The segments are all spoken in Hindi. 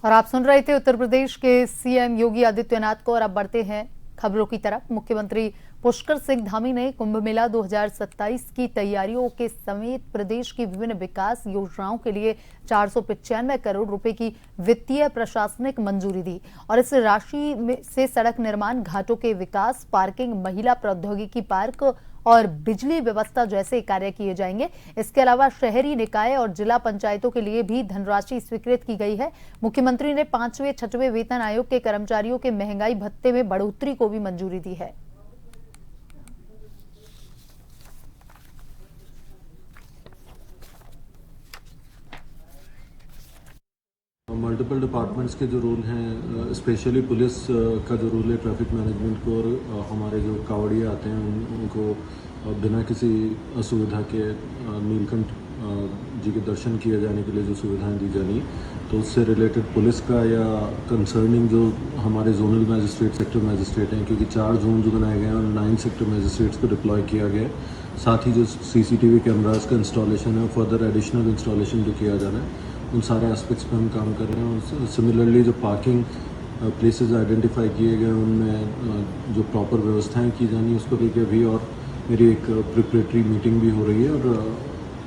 और आप सुन रहे थे उत्तर प्रदेश के सीएम योगी आदित्यनाथ को। और अब बढ़ते हैं खबरों की तरफ। मुख्यमंत्री पुष्कर सिंह धामी ने कुंभ मेला 2027 की तैयारियों के समेत प्रदेश की विभिन्न विकास योजनाओं के लिए 495 करोड़ रुपए की वित्तीय प्रशासनिक मंजूरी दी। और इस राशि से सड़क निर्माण, घाटों के विकास, पार्किंग, महिला प्रौद्योगिकी पार्क और बिजली व्यवस्था जैसे कार्य किए जाएंगे। इसके अलावा शहरी निकाय और जिला पंचायतों के लिए भी धनराशि स्वीकृत की गई है। मुख्यमंत्री ने 5वें 6वें वेतन आयोग के कर्मचारियों के महंगाई भत्ते में बढ़ोतरी को भी मंजूरी दी है। मल्टीपल डिपार्टमेंट्स के जो रूल हैं, स्पेशली पुलिस का जो रूल है ट्रैफिक मैनेजमेंट को, और हमारे जो कावड़िया आते हैं उनको बिना किसी असुविधा के नीलकंठ जी के दर्शन किए जाने के लिए जो सुविधाएं दी जानी, तो उससे रिलेटेड पुलिस का या कंसर्निंग जो हमारे जोनल मैजिस्ट्रेट, सेक्टर मैजिस्ट्रेट हैं, क्योंकि 4 जोन जो बनाए गए हैं और 9 सेक्टर मैजिस्ट्रेट्स को डिप्लॉय किया गया है। साथ ही जो CCTV कैमरास का इंस्टॉलेशन है, फर्दर एडिशनल इंस्टॉलेशन जो किया जा रहा है, उन सारे एस्पेक्ट्स पे हम काम कर रहे हैं। और सिमिलरली जो पार्किंग प्लेसेस आइडेंटिफाई किए गए उनमें जो प्रॉपर व्यवस्थाएं की जानी उसको लेकर भी और मेरी एक प्रिपरेटरी मीटिंग भी हो रही है और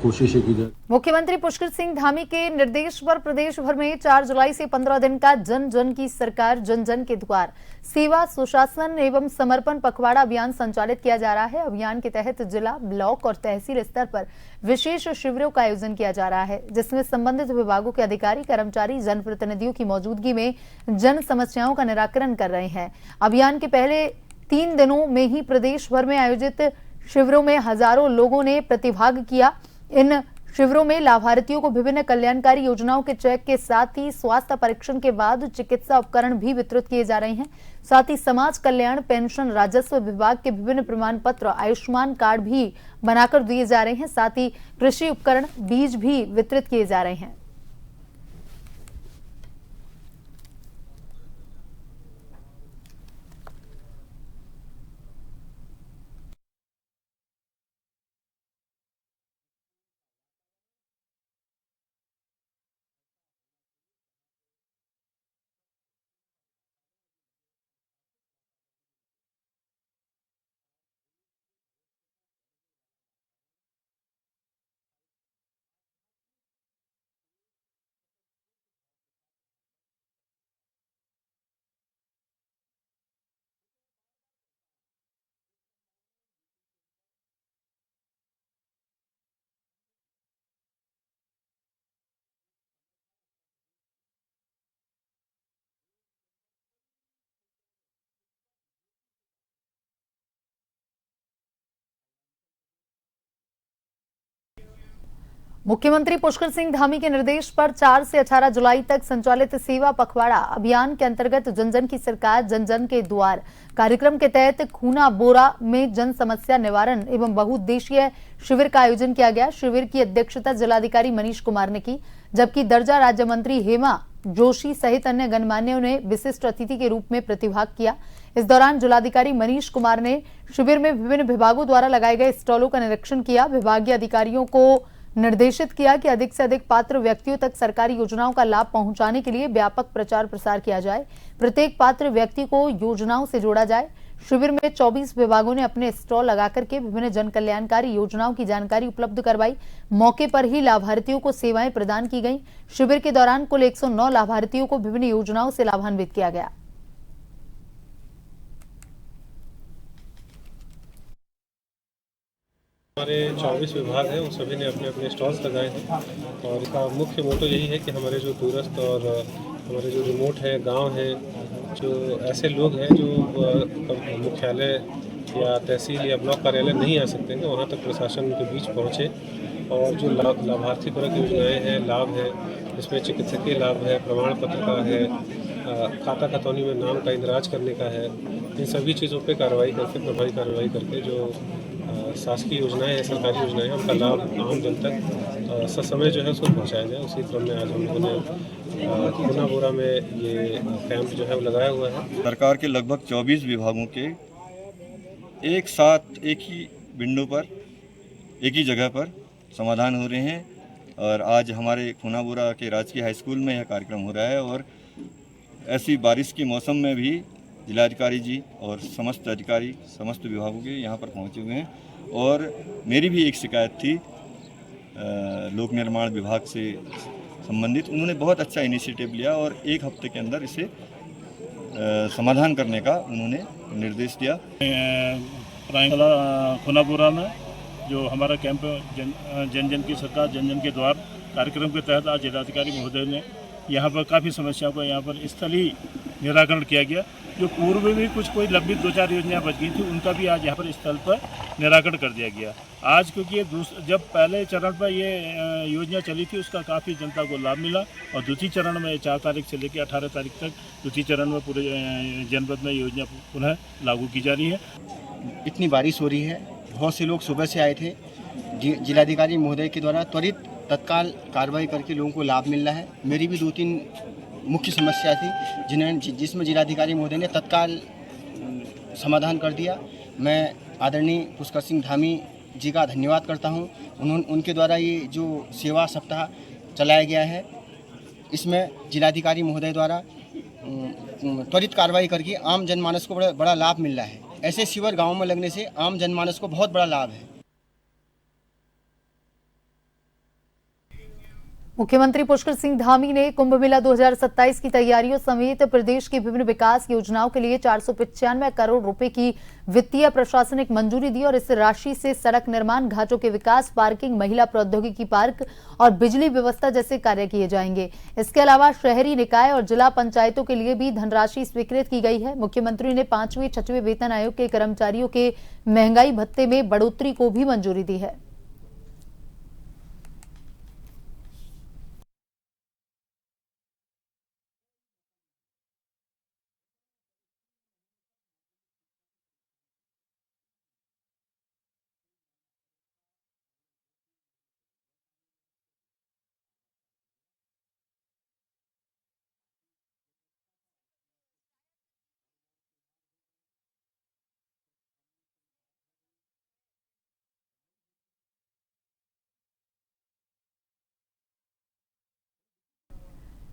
कोशिश की जाए। मुख्यमंत्री पुष्कर सिंह धामी के निर्देश पर प्रदेश भर में 4 जुलाई से 15 दिन का जन जन की सरकार, जन जन के द्वार सेवा, सुशासन एवं समर्पण पखवाड़ा अभियान संचालित किया जा रहा है। अभियान के तहत जिला, ब्लॉक और तहसील स्तर पर विशेष शिविरों का आयोजन किया जा रहा है, जिसमें संबंधित विभागों के अधिकारी, कर्मचारी, जनप्रतिनिधियों की मौजूदगी में जन समस्याओं का निराकरण कर रहे हैं। अभियान के पहले 3 दिनों में ही प्रदेश भर में आयोजित शिविरों में हजारों लोगों ने प्रतिभाग किया। इन शिविरों में लाभार्थियों को विभिन्न कल्याणकारी योजनाओं के चेक के साथ ही स्वास्थ्य परीक्षण के बाद चिकित्सा उपकरण भी वितरित किए जा रहे हैं। साथ ही समाज कल्याण, पेंशन, राजस्व विभाग के विभिन्न प्रमाण पत्र, आयुष्मान कार्ड भी बनाकर दिए जा रहे हैं। साथ ही कृषि उपकरण, बीज भी वितरित किए जा रहे हैं। मुख्यमंत्री पुष्कर सिंह धामी के निर्देश पर 4 से 18 जुलाई तक संचालित सेवा पखवाड़ा अभियान के अंतर्गत जन जन की सरकार, जन जन के द्वार कार्यक्रम के तहत खूना बोरा में जन समस्या निवारण एवं बहुउद्देशीय शिविर का आयोजन किया गया। शिविर की अध्यक्षता जिलाधिकारी मनीष कुमार ने की, जबकि दर्जा राज्य मंत्री हेमा जोशी सहित अन्य गणमान्यों ने विशिष्ट अतिथि के रूप में प्रतिभाग किया। इस दौरान जिलाधिकारी मनीष कुमार ने शिविर में विभिन्न विभागों द्वारा लगाए गए स्टॉलों का निरीक्षण किया। विभागीय अधिकारियों को निर्देशित किया कि अधिक से अधिक पात्र व्यक्तियों तक सरकारी योजनाओं का लाभ पहुंचाने के लिए व्यापक प्रचार प्रसार किया जाए, प्रत्येक पात्र व्यक्ति को योजनाओं से जोड़ा जाए। शिविर में 24 विभागों ने अपने स्टॉल लगाकर के विभिन्न जन कल्याणकारी योजनाओं की जानकारी उपलब्ध करवाई। मौके पर ही लाभार्थियों को सेवाएं प्रदान की गई। शिविर के दौरान कुल 109 लाभार्थियों को विभिन्न योजनाओं से लाभान्वित किया गया। हमारे 24 विभाग हैं, उन सभी ने अपने अपने स्टॉल्स लगाए हैं और इसका मुख्य मोटो यही है कि हमारे जो दूरस्थ और हमारे जो रिमोट है, गांव है, जो ऐसे लोग हैं जो मुख्यालय या तहसील या ब्लॉक कार्यालय नहीं आ सकते हैं, वहाँ तक प्रशासन के बीच पहुँचे और जो लाभार्थी परक योजनाएँ हैं, लाभ है, इसमें चिकित्सकीय लाभ है, प्रमाण पत्र का है, खाता खतौनी में नाम का इंदराज करने का है, इन सभी चीज़ों पे कार्रवाई करके, प्रभावी कार्रवाई करके जो शासकीय योजनाएं हैं, सरकारी योजनाएं हैं, उनका लाभ आम जन तक ससमय जो है उसको पहुँचाया जाए। उसी क्रम में आज हम लोगों ने खूना बोरा में ये कैंप जो है वो लगाया हुआ है। सरकार के लगभग 24 विभागों के एक साथ एक ही विंडो पर, एक ही जगह पर समाधान हो रहे हैं और आज हमारे खूना बोरा के राजकीय हाई स्कूल में यह कार्यक्रम हो रहा है और ऐसी बारिश के मौसम में भी जिलाधिकारी जी और समस्त अधिकारी समस्त विभागों के यहाँ पर पहुँचे हुए हैं। और मेरी भी एक शिकायत थी लोक निर्माण विभाग से संबंधित। उन्होंने बहुत अच्छा इनिशिएटिव लिया और एक हफ्ते के अंदर इसे समाधान करने का उन्होंने निर्देश दिया। खुनापुरा में जो हमारा कैंप जन जन की सरकार जन जन के द्वार कार्यक्रम के तहत आज जिलाधिकारी महोदय ने यहाँ पर काफ़ी समस्याओं का यहाँ पर स्थलीय निराकरण किया गया। जो पूर्व में भी कोई लंबित 2-4 योजनाएं बच गई थी, उनका भी आज यहाँ पर स्थल पर निराकरण कर दिया गया। आज क्योंकि ये जब पहले चरण पर ये योजना चली थी, उसका काफ़ी जनता को लाभ मिला और द्वितीय चरण में 4 तारीख से लेकर 18 तारीख तक द्वितीय चरण में पूरे जनपद में योजना पुनः लागू की जा रही है। इतनी बारिश हो रही है, बहुत से लोग सुबह से आए थे। जिलाधिकारी महोदय के द्वारा त्वरित तत्काल कार्रवाई करके लोगों को लाभ मिल रहा है। मेरी भी 2-3 मुख्य समस्या थी जिसमें जिलाधिकारी महोदय ने तत्काल समाधान कर दिया। मैं आदरणीय पुष्कर सिंह धामी जी का धन्यवाद करता हूं। उनके द्वारा ये जो सेवा सप्ताह चलाया गया है, इसमें जिलाधिकारी महोदय द्वारा त्वरित कार्रवाई करके आम जनमानस को बड़ा लाभ मिल रहा है। ऐसे शिविर गाँव में लगने से आम जनमानस को बहुत बड़ा लाभ है। मुख्यमंत्री पुष्कर सिंह धामी ने कुंभ मेला 2027 की तैयारियों समेत प्रदेश की विभिन्न विकास योजनाओं के लिए 495 करोड़ रुपए की वित्तीय प्रशासनिक मंजूरी दी और इस राशि से सड़क निर्माण, घाटों के विकास, पार्किंग, महिला प्रौद्योगिकी पार्क और बिजली व्यवस्था जैसे कार्य किए जाएंगे। इसके अलावा शहरी निकाय और जिला पंचायतों के लिए भी धनराशि स्वीकृत की गई है। मुख्यमंत्री ने 5वें 6वें वेतन आयोग के कर्मचारियों के महंगाई भत्ते में बढ़ोतरी को भी मंजूरी दी है।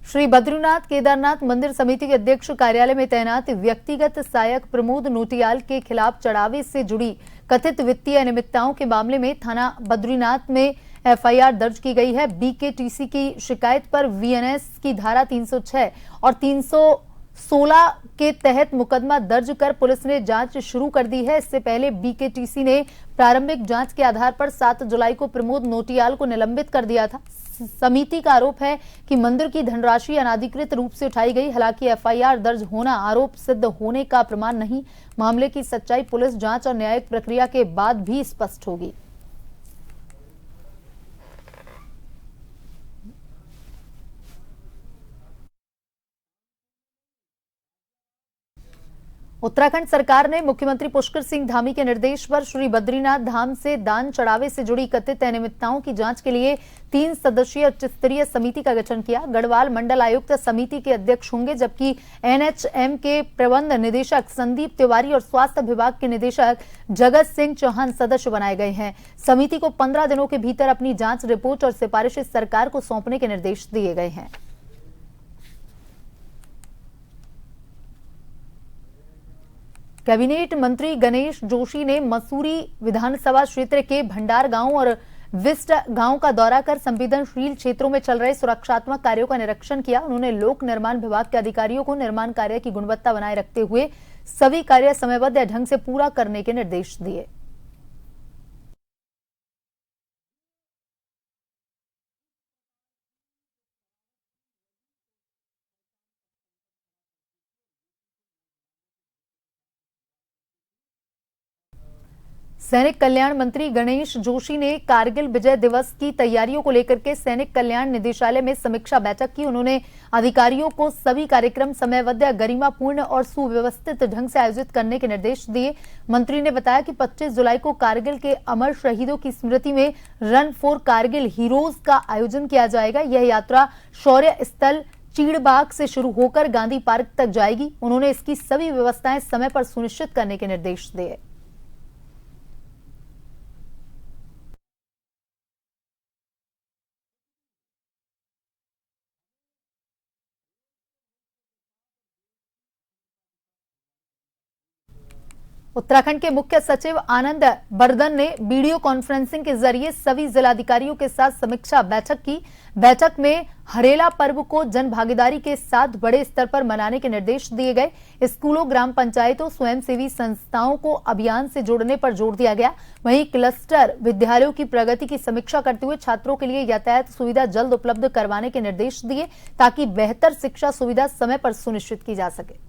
श्री बद्रीनाथ केदारनाथ मंदिर समिति के अध्यक्ष कार्यालय में तैनात व्यक्तिगत सहायक प्रमोद नोटियाल के खिलाफ चढ़ावे से जुड़ी कथित वित्तीय अनियमितताओं के मामले में थाना बद्रीनाथ में एफआईआर दर्ज की गई है। बीकेटीसी की शिकायत पर वीएनएस की धारा 306 और 316 के तहत मुकदमा दर्ज कर पुलिस ने जांच शुरू कर दी है। इससे पहले बीकेटीसी ने प्रारंभिक जांच के आधार पर 7 जुलाई को प्रमोद नोटियाल को निलंबित कर दिया था। समिति का आरोप है कि मंदिर की धनराशि अनाधिकृत रूप से उठाई गई। हालांकि एफआईआर दर्ज होना आरोप सिद्ध होने का प्रमाण नहीं। मामले की सच्चाई पुलिस जांच और न्यायिक प्रक्रिया के बाद भी स्पष्ट होगी। उत्तराखंड सरकार ने मुख्यमंत्री पुष्कर सिंह धामी के निर्देश पर श्री बद्रीनाथ धाम से दान चढ़ावे से जुड़ी कथित अनियमितताओं की जांच के लिए 3 सदस्यीय उच्च स्तरीय समिति का गठन किया। गढ़वाल मंडल आयुक्त समिति के अध्यक्ष होंगे, जबकि एनएचएम के प्रबंध निदेशक संदीप तिवारी और स्वास्थ्य विभाग के निदेशक जगत सिंह चौहान सदस्य बनाए गए हैं। समिति को 15 दिनों के भीतर अपनी जांच रिपोर्ट और सिफारिशें सरकार को सौंपने के निर्देश दिए गए हैं। कैबिनेट मंत्री गणेश जोशी ने मसूरी विधानसभा क्षेत्र के भंडार गांव और विस्ट गांव का दौरा कर संवेदनशील क्षेत्रों में चल रहे सुरक्षात्मक कार्यों का निरीक्षण किया। उन्होंने लोक निर्माण विभाग के अधिकारियों को निर्माण कार्य की गुणवत्ता बनाए रखते हुए सभी कार्य समयबद्ध ढंग से पूरा करने के निर्देश दिए। सैनिक कल्याण मंत्री गणेश जोशी ने कारगिल विजय दिवस की तैयारियों को लेकर के सैनिक कल्याण निदेशालय में समीक्षा बैठक की। उन्होंने अधिकारियों को सभी कार्यक्रम समयबद्ध, गरिमापूर्ण और सुव्यवस्थित ढंग से आयोजित करने के निर्देश दिए। मंत्री ने बताया कि 25 जुलाई को कारगिल के अमर शहीदों की स्मृति में रन फॉर कारगिल हीरोज का आयोजन किया जाएगा। यह यात्रा शौर्य स्थल चीड़बाग से शुरू होकर गांधी पार्क तक जाएगी। उन्होंने इसकी सभी व्यवस्थाएं समय पर सुनिश्चित करने के निर्देश दिए। उत्तराखंड के मुख्य सचिव आनंद बर्धन ने वीडियो कॉन्फ्रेंसिंग के जरिए सभी जिलाधिकारियों के साथ समीक्षा बैठक की। बैठक में हरेला पर्व को जन भागीदारी के साथ बड़े स्तर पर मनाने के निर्देश दिए गए। स्कूलों, ग्राम पंचायतों, स्वयंसेवी संस्थाओं को अभियान से जोड़ने पर जोर दिया गया। वहीं क्लस्टर विद्यालयों की प्रगति की समीक्षा करते हुए छात्रों के लिए यातायात सुविधा जल्द उपलब्ध करवाने के निर्देश दिए ताकि बेहतर शिक्षा सुविधा समय पर सुनिश्चित की जा सके।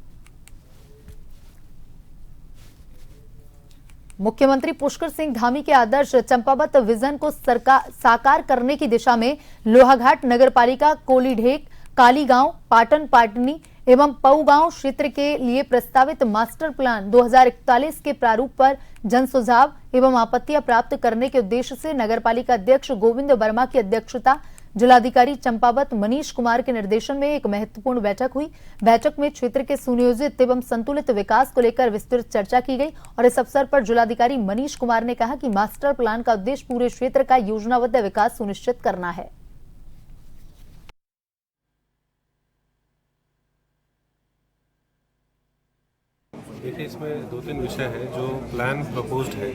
मुख्यमंत्री पुष्कर सिंह धामी के आदर्श चंपावत विजन को साकार करने की दिशा में लोहाघाट नगरपालिका, कोलीढेक, कालीगांव, पाटन पाटनी एवं पऊ गांव क्षेत्र के लिए प्रस्तावित मास्टर प्लान 2041 के प्रारूप पर जन सुझाव एवं आपत्तियां प्राप्त करने के उद्देश्य से नगरपालिका अध्यक्ष गोविंद वर्मा की अध्यक्षता, जिलाधिकारी चंपावत मनीष कुमार के निर्देशन में एक महत्वपूर्ण बैठक हुई। बैठक में क्षेत्र के सुनियोजित एवं संतुलित विकास को लेकर विस्तृत चर्चा की गई और इस अवसर पर जिलाधिकारी मनीष कुमार ने कहा कि मास्टर प्लान का उद्देश्य पूरे क्षेत्र का योजनाबद्ध विकास सुनिश्चित करना है। देखिए, इसमें 2-3 विषय है जो प्लान प्रपोज्ड है,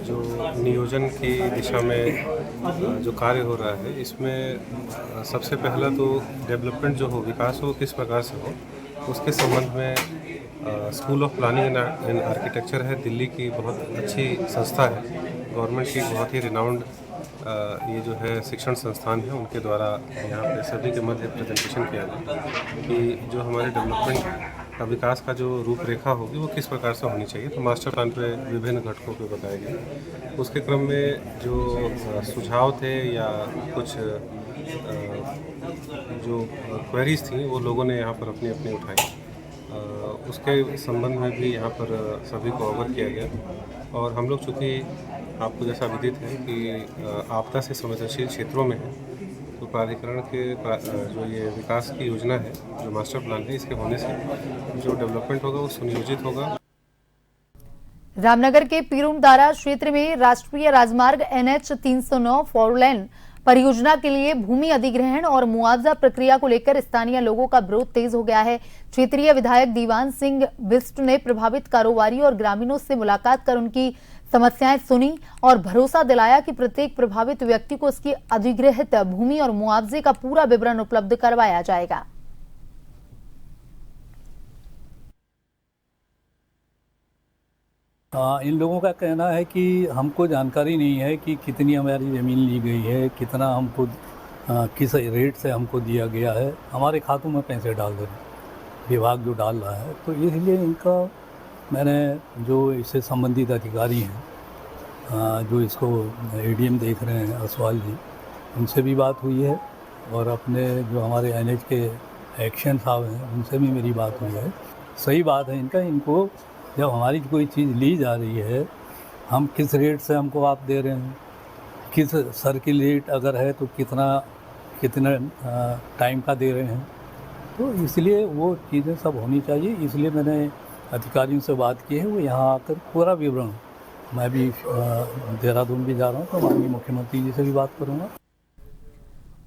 जो नियोजन की दिशा में जो कार्य हो रहा है। इसमें सबसे पहला तो डेवलपमेंट जो हो, विकास हो, किस प्रकार से हो, उसके संबंध में school of planning and architecture है, दिल्ली की बहुत अच्छी संस्था है, गवर्नमेंट की बहुत ही रिनाउंड ये जो है शिक्षण संस्थान है, उनके द्वारा यहाँ पे सभी के मध्य प्रेजेंटेशन किया गया कि जो हमारे डेवलपमेंट का विकास का जो रूपरेखा होगी वो किस प्रकार से होनी चाहिए। तो मास्टर प्लान पे विभिन्न घटकों पे बताया गया। उसके क्रम में जो सुझाव थे या कुछ जो क्वेरीज थी वो लोगों ने यहाँ पर अपनी अपनी उठाई। उसके संबंध में भी यहाँ पर सभी को अवगत किया गया। और हम लोग चूँकि आपको जैसा विदित है कि आपदा से संवेदनशील क्षेत्रों में है, तो प्राधिकरण के जो ये विकास की योजना है, जो मास्टर प्लान है, इसके होने से जो डेवलपमेंट होगा वो सुनियोजित होगा। रामनगर के पीरुमदारा क्षेत्र में राष्ट्रीय राजमार्ग NH 309 4 लेन परियोजना के लिए भूमि अधिग्रहण और मुआवजा प्रक्रिया को लेकर स्थानीय लोगों का विरोध तेज हो गया है। क्षेत्रीय विधायक दीवान सिंह बिष्ट ने प्रभावित कारोबारियों और ग्रामीणों से मुलाकात कर उनकी समस्याएं सुनी और भरोसा दिलाया कि प्रत्येक प्रभावित व्यक्ति को उसकी अधिग्रहित भूमि और मुआवजे का पूरा विवरण उपलब्ध करवाया जाएगा। इन लोगों का कहना है कि हमको जानकारी नहीं है कि कितनी हमारी ज़मीन ली गई है, कितना हमको किस रेट से हमको दिया गया है, हमारे खातों में पैसे डाल दे रहे विभाग जो डाल रहा है। तो इसलिए इनका मैंने जो इससे संबंधित अधिकारी हैं जो इसको ADM देख रहे हैं असवाल जी, उनसे भी बात हुई है और अपने जो हमारे NH के एक्शन साहब हैं उनसे भी मेरी बात हुई है। सही बात है इनका, इनको जब हमारी कोई चीज़ ली जा रही है, हम किस रेट से हमको आप दे रहे हैं, किस सर्किल रेट अगर है तो कितना टाइम का दे रहे हैं, तो इसलिए वो चीज़ें सब होनी चाहिए। इसलिए मैंने अधिकारियों से बात की है, वो यहाँ आकर पूरा विवरण, मैं भी देहरादून भी जा रहा हूँ तो माननीय मुख्यमंत्री जी से भी बात करूँगा।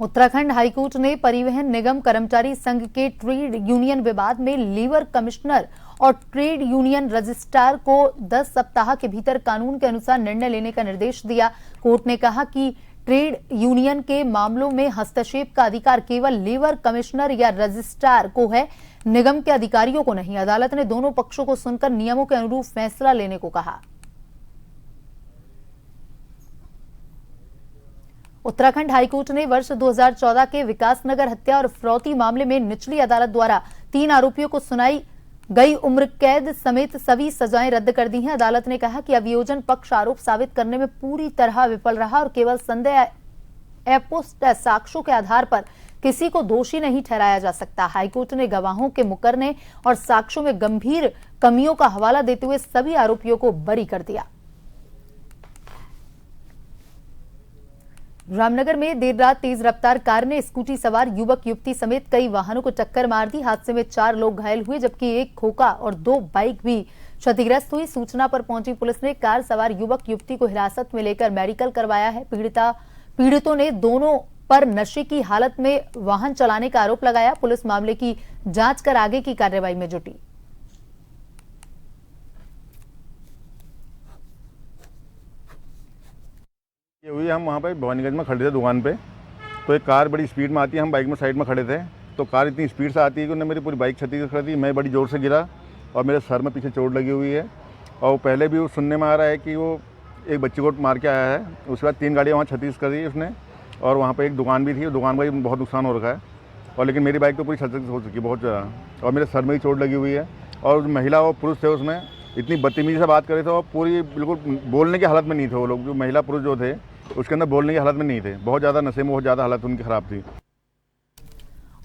उत्तराखंड हाईकोर्ट ने परिवहन निगम कर्मचारी संघ के ट्रेड यूनियन विवाद में लेबर कमिश्नर और ट्रेड यूनियन रजिस्ट्रार को 10 सप्ताह के भीतर कानून के अनुसार निर्णय लेने का निर्देश दिया। कोर्ट ने कहा कि ट्रेड यूनियन के मामलों में हस्तक्षेप का अधिकार केवल लेबर कमिश्नर या रजिस्ट्रार को है, निगम के अधिकारियों को नहीं। अदालत ने दोनों पक्षों को सुनकर नियमों के अनुरूप फैसला लेने को कहा। उत्तराखंड हाईकोर्ट ने वर्ष 2014 के विकासनगर हत्या और फिरौती मामले में निचली अदालत द्वारा 3 आरोपियों को सुनाई गई उम्र कैद समेत सभी सजाएं रद्द कर दी हैं। अदालत ने कहा कि अभियोजन पक्ष आरोप साबित करने में पूरी तरह विफल रहा और केवल संदेह एपोस्ट साक्ष्यों के आधार पर किसी को दोषी नहीं ठहराया जा सकता। हाईकोर्ट ने गवाहों के मुकरने और साक्ष्यों में गंभीर कमियों का हवाला देते हुए सभी आरोपियों को बरी कर दिया। रामनगर में देर रात तेज रफ्तार कार ने स्कूटी सवार युवक युवती समेत कई वाहनों को टक्कर मार दी। हादसे में 4 लोग घायल हुए जबकि एक खोखा और 2 बाइक भी क्षतिग्रस्त हुई। सूचना पर पहुंची पुलिस ने कार सवार युवक युवती को हिरासत में लेकर मेडिकल करवाया है। पीड़ितों ने दोनों पर नशे की हालत में वाहन चलाने का आरोप लगाया। पुलिस मामले की जांच कर आगे की कार्रवाई में जुटी। ये हुई, हम वहाँ पे भवानीगंज में खड़े थे दुकान पे, तो एक कार बड़ी स्पीड में आती है, हम बाइक में साइड में खड़े थे, तो कार इतनी स्पीड से आती है कि उन्होंने मेरी पूरी बाइक क्षति कर दी। मैं बड़ी ज़ोर से गिरा और मेरे सर में पीछे चोट लगी हुई है। और पहले भी वो सुनने में आ रहा है कि वो एक बच्ची को मार के आया है। उसके बाद 3 गाड़ियाँ वहाँ क्षति कर दी उसने, और वहाँ पर एक दुकान भी थी, दुकान का भी बहुत नुकसान हो रखा है। और लेकिन मेरी बाइक तो पूरी क्षति हो चुकी है बहुत ज़्यादा, और मेरे सर में भी चोट लगी हुई है। और महिला और पुरुष थे उसमें इतनी बदतमीजी से बात कर रहे थे, और पूरी बिल्कुल बोलने की हालत में नहीं थे वो लोग। जो महिला पुरुष जो थे उसके अंदर बोलने की हालत में नहीं थे, बहुत ज़्यादा नशे में, बहुत ज़्यादा हालत उनकी खराब थी।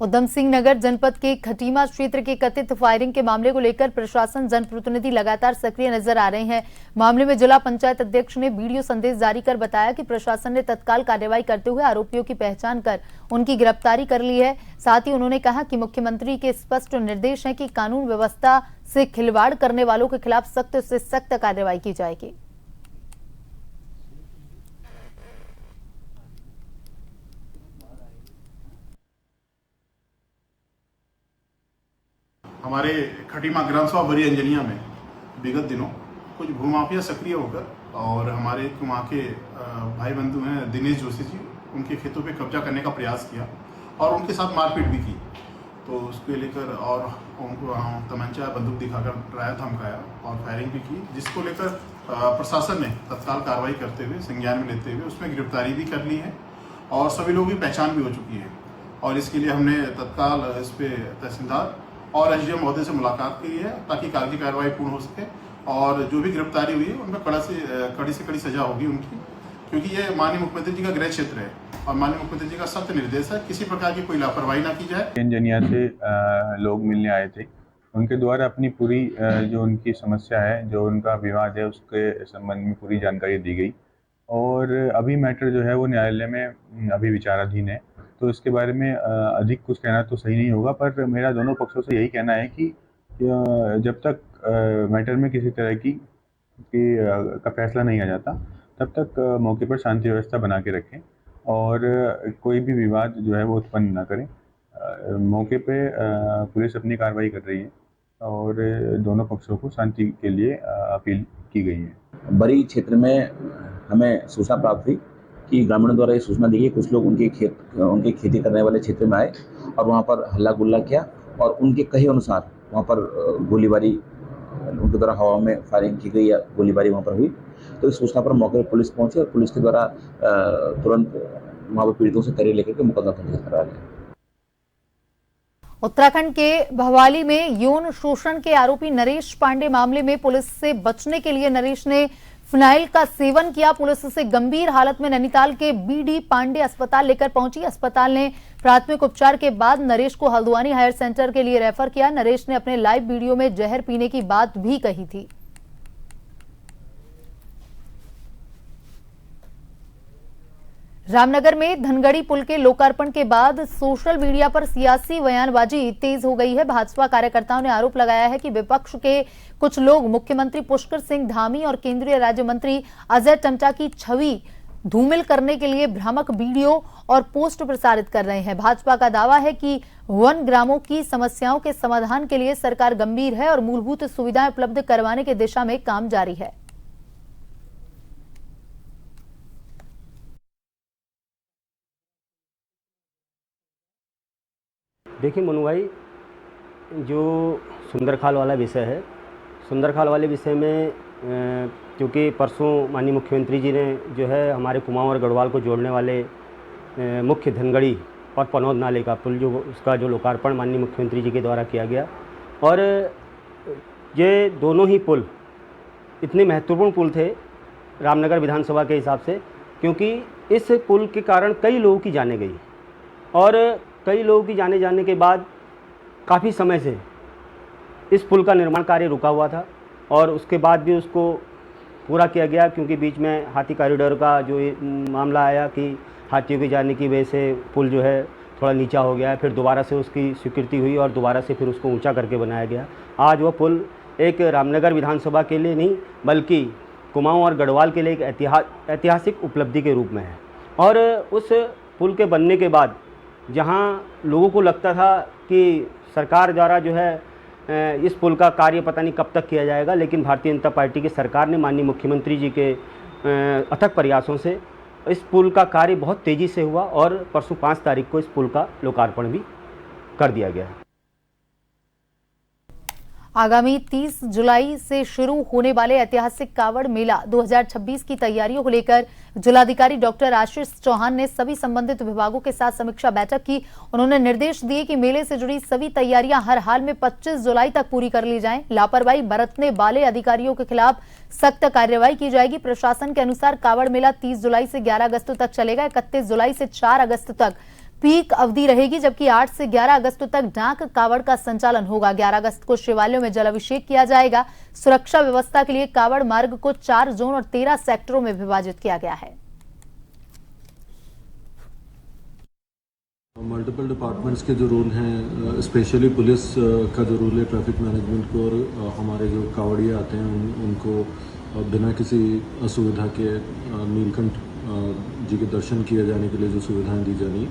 उधम सिंह नगर जनपद के खटीमा क्षेत्र के कथित फायरिंग के मामले को लेकर प्रशासन, जनप्रतिनिधि लगातार सक्रिय नजर आ रहे हैं। मामले में जिला पंचायत अध्यक्ष ने वीडियो संदेश जारी कर बताया कि प्रशासन ने तत्काल कार्रवाई करते हुए आरोपियों की पहचान कर उनकी गिरफ्तारी कर ली है। साथ ही उन्होंने कहा कि मुख्यमंत्री के स्पष्ट निर्देश हैं कि कानून व्यवस्था से खिलवाड़ करने वालों के खिलाफ सख्त से सख्त कार्रवाई की जाएगी। हमारे खटीमा ग्राम सभा बड़ी अंजनिया में विगत दिनों कुछ भूमाफिया सक्रिय होकर और हमारे वहाँ के भाई बंधु हैं दिनेश जोशी जी, उनके खेतों पे कब्जा करने का प्रयास किया और उनके साथ मारपीट भी की। तो उसको लेकर और उनको तमंचा बंदूक दिखाकर डराया धमकाया और फायरिंग भी की, जिसको लेकर प्रशासन ने तत्काल कार्रवाई करते हुए, संज्ञान में लेते हुए उसमें गिरफ्तारी भी कर ली है और सभी लोगों की पहचान भी हो चुकी है। और इसके लिए हमने तत्काल इस पर तहसीलदार और एसडीएम महोदय से मुलाकात की है ताकि कागजी कार्रवाई पूर्ण हो सके और जो भी गिरफ्तारी हुई है उनमें कड़ी से कड़ी सजा होगी उनकी, क्योंकि ये माननीय मुख्यमंत्री जी का गृह क्षेत्र है और माननीय मुख्यमंत्री जी का सख्त निर्देश है किसी प्रकार की कोई लापरवाही ना की जाए। इंजनिया से लोग मिलने आए थे, उनके द्वारा अपनी पूरी जो उनकी समस्या है, जो उनका विवाद है, उसके संबंध में पूरी जानकारी दी गई और अभी मैटर जो है वो न्यायालय में अभी विचाराधीन है। तो इसके बारे में अधिक कुछ कहना तो सही नहीं होगा, पर मेरा दोनों पक्षों से यही कहना है कि जब तक मैटर में किसी तरह का फैसला नहीं आ जाता तब तक मौके पर शांति व्यवस्था बना के रखें और कोई भी विवाद जो है वो उत्पन्न ना करें। मौके पे पुलिस अपनी कार्रवाई कर रही है और दोनों पक्षों को शांति के लिए अपील की गई है। बड़ी क्षेत्र में हमें सूचना प्राप्त हुई कि ग्रामीणों द्वारा ये सूचना दी गई कुछ लोग उनके खेती करने वाले क्षेत्र में आए और वहाँ पर हल्ला गुल्ला किया और उनके कहे अनुसार वहाँ पर गोलीबारी, उनके द्वारा हवा में फायरिंग की गई या गोलीबारी वहाँ पर हुई। तो इस सूचना पर मौके पर पुलिस पहुंची और पुलिस के द्वारा तुरंत वहाँ पर पीड़ितों से करीब लेकर के मुकदमा पंजीकृत करा लिया। उत्तराखंड के भवाली में यौन शोषण के आरोपी नरेश पांडे मामले में पुलिस से बचने के लिए नरेश ने फिनाइल का सेवन किया। पुलिस उसे गंभीर हालत में नैनीताल के बीडी पांडे अस्पताल लेकर पहुंची। अस्पताल ने प्राथमिक उपचार के बाद नरेश को हल्द्वानी हायर सेंटर के लिए रेफर किया। नरेश ने अपने लाइव वीडियो में जहर पीने की बात भी कही थी। रामनगर में धनगढ़ी पुल के लोकार्पण के बाद सोशल मीडिया पर सियासी बयानबाजी तेज हो गई है। भाजपा कार्यकर्ताओं ने आरोप लगाया है कि विपक्ष के कुछ लोग मुख्यमंत्री पुष्कर सिंह धामी और केंद्रीय राज्य मंत्री अजय टम्टा की छवि धूमिल करने के लिए भ्रामक वीडियो और पोस्ट प्रसारित कर रहे हैं। भाजपा का दावा है कि वन ग्रामों की समस्याओं के समाधान के लिए सरकार गंभीर है और मूलभूत सुविधाएं उपलब्ध करवाने की दिशा में काम जारी है। देखिए मनु भाई, जो सुंदरखाल वाला विषय है, सुंदरखाल वाले विषय में क्योंकि परसों माननीय मुख्यमंत्री जी ने जो है हमारे कुमाऊं और गढ़वाल को जोड़ने वाले मुख्य धनगढ़ी और पनौद नाले का पुल उसका जो लोकार्पण माननीय मुख्यमंत्री जी के द्वारा किया गया और ये दोनों ही पुल इतने महत्वपूर्ण पुल थे रामनगर विधानसभा के हिसाब से, क्योंकि इस पुल के कारण कई लोगों की जानें गई और कई लोगों की जाने के बाद काफ़ी समय से इस पुल का निर्माण कार्य रुका हुआ था और उसके बाद भी उसको पूरा किया गया, क्योंकि बीच में हाथी कॉरिडोर का जो मामला आया कि हाथियों की जाने की वजह से पुल जो है थोड़ा नीचा हो गया है, फिर दोबारा से उसकी स्वीकृति हुई और दोबारा से फिर उसको ऊंचा करके बनाया गया। आज वो पुल एक रामनगर विधानसभा के लिए नहीं बल्कि कुमाऊं और गढ़वाल के लिए एक ऐतिहासिक उपलब्धि के रूप में है। और उस पुल के बनने के बाद जहां लोगों को लगता था कि सरकार द्वारा जो है इस पुल का कार्य पता नहीं कब तक किया जाएगा, लेकिन भारतीय जनता पार्टी की सरकार ने माननीय मुख्यमंत्री जी के अथक प्रयासों से इस पुल का कार्य बहुत तेज़ी से हुआ और परसों 5 तारीख को इस पुल का लोकार्पण भी कर दिया गया है। आगामी 30 जुलाई से शुरू होने वाले ऐतिहासिक कावड़ मेला 2026 की तैयारियों को लेकर जिलाधिकारी डॉक्टर आशीष चौहान ने सभी संबंधित विभागों के साथ समीक्षा बैठक की। उन्होंने निर्देश दिए कि मेले से जुड़ी सभी तैयारियां हर हाल में 25 जुलाई तक पूरी कर ली जाएं। लापरवाही बरतने वाले अधिकारियों के खिलाफ सख्त कार्रवाई की जाएगी। प्रशासन के अनुसार कावड़ मेला 30 जुलाई से 11 अगस्त तक चलेगा। 31 जुलाई से 4 अगस्त तक पीक अवधि रहेगी, जबकि 8 से 11 अगस्त तक डाक कावड़ का संचालन होगा। 11 अगस्त को शिवालयों में जलाभिषेक किया जाएगा। सुरक्षा व्यवस्था के लिए कावड़ मार्ग को 4 जोन और 13 सेक्टरों में विभाजित किया गया है। मल्टीपल डिपार्टमेंट्स के जो रूल हैं, स्पेशली पुलिस का जो रूल है ट्रैफिक मैनेजमेंट को, और हमारे जो कावड़िया आते हैं उनको बिना किसी असुविधा के नीलकंठ जी के दर्शन किए जाने के लिए जो सुविधाएं दी जानी,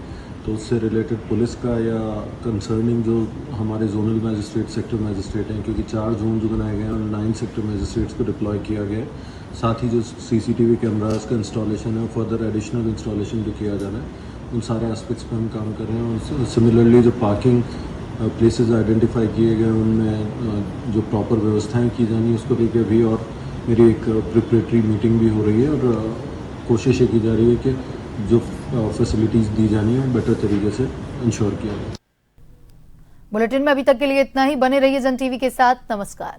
तो उससे रिलेटेड पुलिस का या कंसर्निंग जो हमारे जोनल मैजिस्ट्रेट, सेक्टर मैजिस्ट्रेट हैं, क्योंकि 4 जोन जो बनाए गए हैं और 9 सेक्टर मैजिस्ट्रेट्स को डिप्लॉय किया गया है। साथ ही जो CCTV कैमरास का इंस्टॉलेशन है, फर्दर एडिशनल इंस्टॉलेशन जो किया जाना है, उन सारे एस्पेक्ट्स पे हम काम कर रहे हैं। और सिमिलरली जो पार्किंग प्लेसेस आइडेंटिफाई किए गए उनमें जो प्रॉपर व्यवस्थाएं की जानी उसको लेकर भी और मेरी एक प्रिपरेटरी मीटिंग भी हो रही है, और कोशिश ये की जा रही है कि जो फैसिलिटीज़ दी जानी है बेटर तरीके से इंश्योर किया जाए। बुलेटिन में अभी तक के लिए इतना ही। बने रहिए जन टीवी के साथ। नमस्कार।